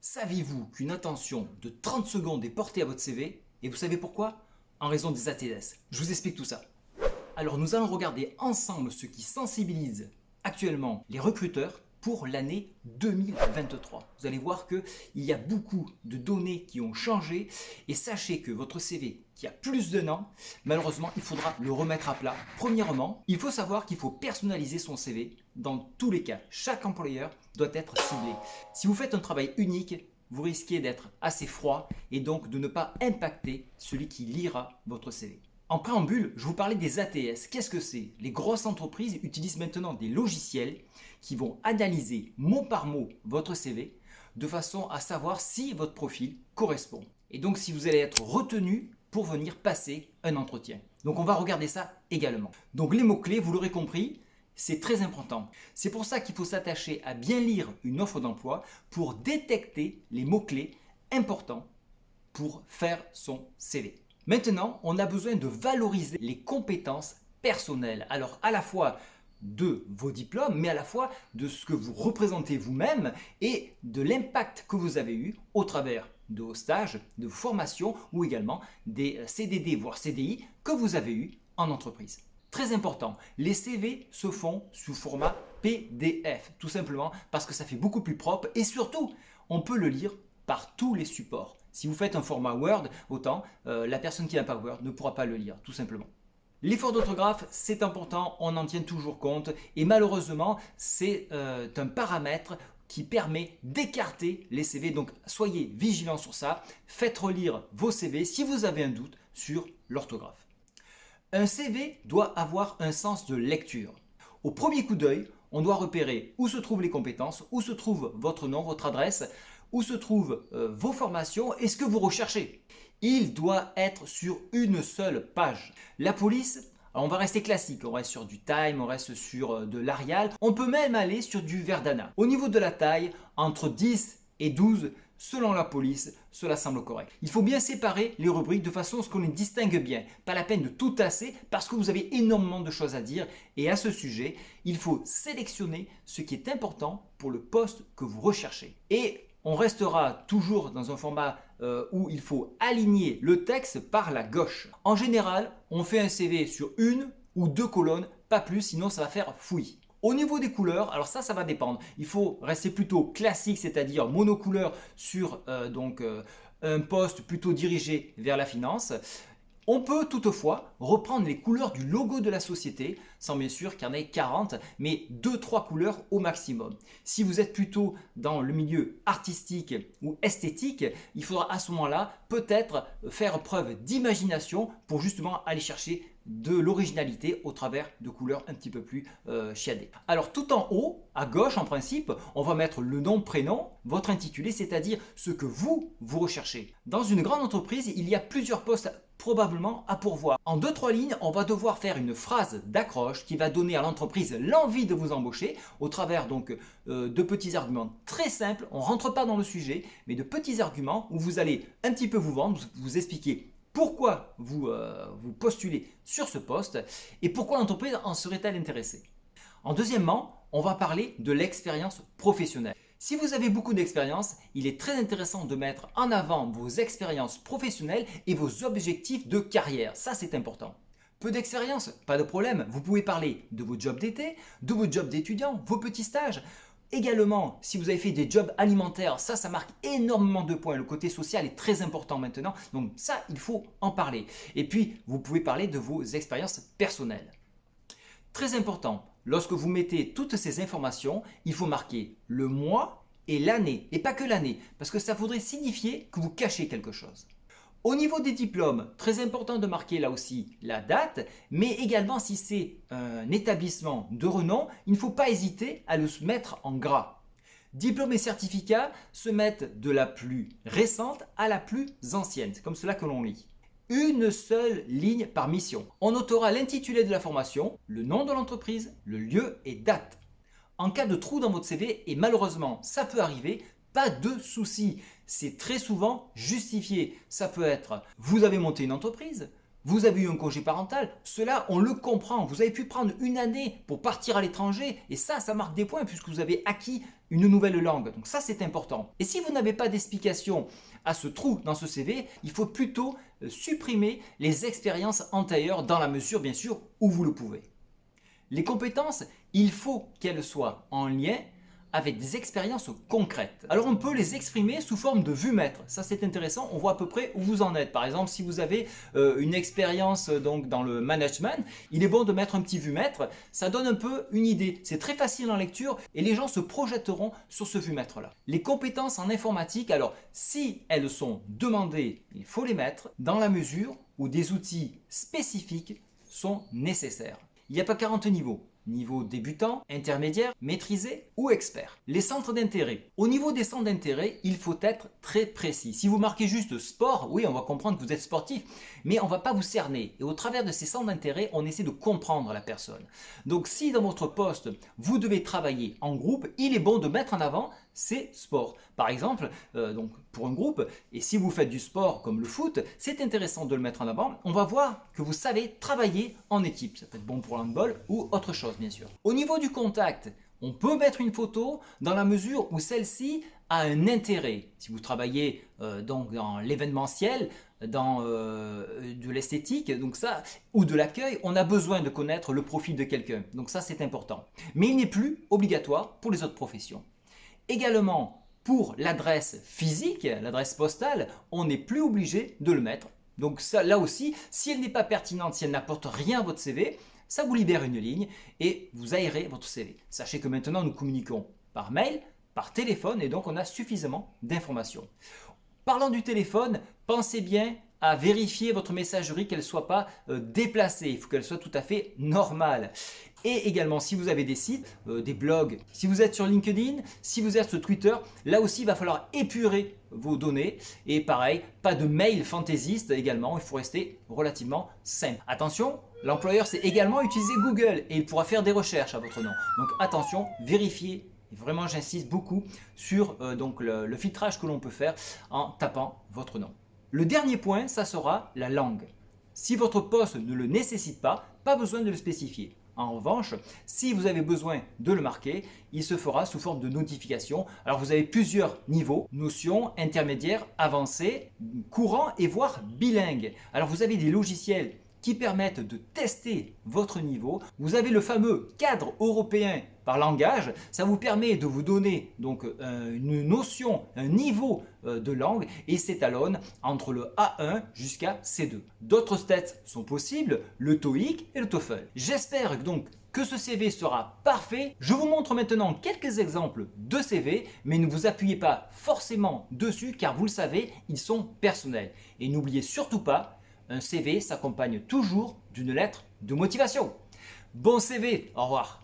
Saviez-vous qu'une attention de 30 secondes est portée à votre CV? Et vous savez pourquoi? En raison des ATS. Je vous explique tout ça. Alors nous allons regarder ensemble ce qui sensibilise actuellement les recruteurs pour l'année 2023. Vous allez voir qu'il y a beaucoup de données qui ont changé et sachez que votre CV qui a plus d'un an, malheureusement, il faudra le remettre à plat. Premièrement, il faut savoir qu'il faut personnaliser son CV dans tous les cas. Chaque employeur doit être ciblé. Si vous faites un travail unique, vous risquez d'être assez froid et donc de ne pas impacter celui qui lira votre CV. En préambule, je vous parlais des ATS. Qu'est-ce que c'est? Les grosses entreprises utilisent maintenant des logiciels qui vont analyser mot par mot votre CV de façon à savoir si votre profil correspond. Et donc si vous allez être retenu pour venir passer un entretien. Donc on va regarder ça également. Donc les mots-clés, vous l'aurez compris, c'est très important. C'est pour ça qu'il faut s'attacher à bien lire une offre d'emploi pour détecter les mots-clés importants pour faire son CV. Maintenant, on a besoin de valoriser les compétences personnelles. Alors à la fois de vos diplômes, mais à la fois de ce que vous représentez vous-même et de l'impact que vous avez eu au travers de vos stages, de vos formations ou également des CDD voire CDI que vous avez eu en entreprise. Très important, les CV se font sous format PDF, tout simplement parce que ça fait beaucoup plus propre et surtout, on peut le lire par tous les supports. Si vous faites un format Word, autant la personne qui n'a pas Word ne pourra pas le lire, tout simplement. L'effort d'orthographe, c'est important, on en tient toujours compte et malheureusement, c'est un paramètre qui permet d'écarter les CV. Donc soyez vigilants sur ça, faites relire vos CV si vous avez un doute sur l'orthographe. Un CV doit avoir un sens de lecture. Au premier coup d'œil, on doit repérer où se trouvent les compétences, où se trouve votre nom, votre adresse, où se trouvent vos formations et ce que vous recherchez. Il doit être sur une seule page. La police, alors on va rester classique, on reste sur du Time, on reste sur de l'Arial, on peut même aller sur du Verdana. Au niveau de la taille, entre 10 et 12, selon la police, cela semble correct. Il faut bien séparer les rubriques de façon à ce qu'on les distingue bien. Pas la peine de tout tasser parce que vous avez énormément de choses à dire et à ce sujet, il faut sélectionner ce qui est important pour le poste que vous recherchez. Et on restera toujours dans un format où il faut aligner le texte par la gauche. En général, on fait un CV sur une ou deux colonnes, pas plus, sinon ça va faire fouillis. Au niveau des couleurs, alors ça va dépendre. Il faut rester plutôt classique, c'est-à-dire monocouleur sur un poste plutôt dirigé vers la finance. On peut toutefois reprendre les couleurs du logo de la société, sans bien sûr qu'il y en ait 40, mais 2-3 couleurs au maximum. Si vous êtes plutôt dans le milieu artistique ou esthétique, il faudra à ce moment-là peut-être faire preuve d'imagination pour justement aller chercher de l'originalité au travers de couleurs un petit peu plus chiadées. Alors tout en haut, à gauche en principe, on va mettre le nom, prénom, votre intitulé, c'est-à-dire ce que vous recherchez. Dans une grande entreprise, il y a plusieurs postes probablement à pourvoir. En 2-3 lignes, on va devoir faire une phrase d'accroche qui va donner à l'entreprise l'envie de vous embaucher au travers de petits arguments très simples. On ne rentre pas dans le sujet, mais de petits arguments où vous allez un petit peu vous vendre, vous expliquer pourquoi vous postulez sur ce poste et pourquoi l'entreprise en serait-elle intéressée. Deuxièmement, on va parler de l'expérience professionnelle. Si vous avez beaucoup d'expérience, il est très intéressant de mettre en avant vos expériences professionnelles et vos objectifs de carrière. Ça, c'est important. Peu d'expérience, pas de problème. Vous pouvez parler de vos jobs d'été, de vos jobs d'étudiants, vos petits stages. Également, si vous avez fait des jobs alimentaires, ça marque énormément de points. Le côté social est très important maintenant. Donc ça, il faut en parler. Et puis, vous pouvez parler de vos expériences personnelles. Très important, lorsque vous mettez toutes ces informations, il faut marquer le mois et l'année. Et pas que l'année, parce que ça voudrait signifier que vous cachez quelque chose. Au niveau des diplômes, très important de marquer là aussi la date, mais également si c'est un établissement de renom, il ne faut pas hésiter à le mettre en gras. Diplômes et certificats se mettent de la plus récente à la plus ancienne, c'est comme cela que l'on lit. Une seule ligne par mission. On notera l'intitulé de la formation, le nom de l'entreprise, le lieu et date. En cas de trou dans votre CV, et malheureusement ça peut arriver, pas de souci, c'est très souvent justifié. Ça peut être, vous avez monté une entreprise, vous avez eu un congé parental, cela on le comprend. Vous avez pu prendre une année pour partir à l'étranger et ça marque des points puisque vous avez acquis une nouvelle langue. Donc ça c'est important. Et si vous n'avez pas d'explication à ce trou dans ce CV, il faut plutôt supprimer les expériences antérieures dans la mesure bien sûr où vous le pouvez. Les compétences, il faut qu'elles soient en lien avec des expériences concrètes. Alors on peut les exprimer sous forme de vue-maître. Ça c'est intéressant, on voit à peu près où vous en êtes. Par exemple, si vous avez une expérience donc dans le management, il est bon de mettre un petit vue-maître. Ça donne un peu une idée. C'est très facile en lecture et les gens se projetteront sur ce vue-maître-là. Les compétences en informatique, alors si elles sont demandées, il faut les mettre dans la mesure où des outils spécifiques sont nécessaires. Il n'y a pas 40 niveaux. Niveau débutant, intermédiaire, maîtrisé ou expert. Les centres d'intérêt. Au niveau des centres d'intérêt, il faut être très précis. Si vous marquez juste sport, oui, on va comprendre que vous êtes sportif, mais on ne va pas vous cerner. Et au travers de ces centres d'intérêt, on essaie de comprendre la personne. Donc si dans votre poste, vous devez travailler en groupe, il est bon de mettre en avant ces sports. Par exemple, donc pour un groupe, et si vous faites du sport comme le foot, c'est intéressant de le mettre en avant. On va voir que vous savez travailler en équipe. Ça peut être bon pour le handball ou autre chose, bien sûr. Au niveau du contact, on peut mettre une photo dans la mesure où celle-ci a un intérêt. Si vous travaillez donc dans l'événementiel, dans de l'esthétique, donc ça, ou de l'accueil, on a besoin de connaître le profil de quelqu'un. Donc ça, c'est important. Mais il n'est plus obligatoire pour les autres professions. Également, pour l'adresse physique, l'adresse postale, on n'est plus obligé de le mettre. Donc ça, là aussi, si elle n'est pas pertinente, si elle n'apporte rien à votre CV, ça vous libère une ligne et vous aérez votre CV. Sachez que maintenant, nous communiquons par mail, par téléphone et donc on a suffisamment d'informations. Parlant du téléphone, pensez bien à vérifier votre messagerie, qu'elle ne soit pas déplacée. Il faut qu'elle soit tout à fait normale. Et également, si vous avez des sites, des blogs, si vous êtes sur LinkedIn, si vous êtes sur Twitter, là aussi, il va falloir épurer vos données. Et pareil, pas de mail fantaisiste également, il faut rester relativement simple. Attention, l'employeur sait également utiliser Google et il pourra faire des recherches à votre nom. Donc attention, vérifiez. Et vraiment, j'insiste beaucoup sur donc le filtrage que l'on peut faire en tapant votre nom. Le dernier point, ça sera la langue. Si votre poste ne le nécessite pas, pas besoin de le spécifier. En revanche, si vous avez besoin de le marquer, il se fera sous forme de notification. Alors vous avez plusieurs niveaux, notions, intermédiaires, avancés, courants et voire bilingues. Alors vous avez des logiciels qui permettent de tester votre niveau. Vous avez le fameux cadre européen par langage. Ça vous permet de vous donner donc une notion, un niveau de langue et s'étalonne entre le A1 jusqu'à C2. D'autres tests sont possibles, le TOEIC et le TOEFL. J'espère donc que ce CV sera parfait. Je vous montre maintenant quelques exemples de CV, mais ne vous appuyez pas forcément dessus car vous le savez, ils sont personnels. Et n'oubliez surtout pas, un CV s'accompagne toujours d'une lettre de motivation. Bon CV, au revoir.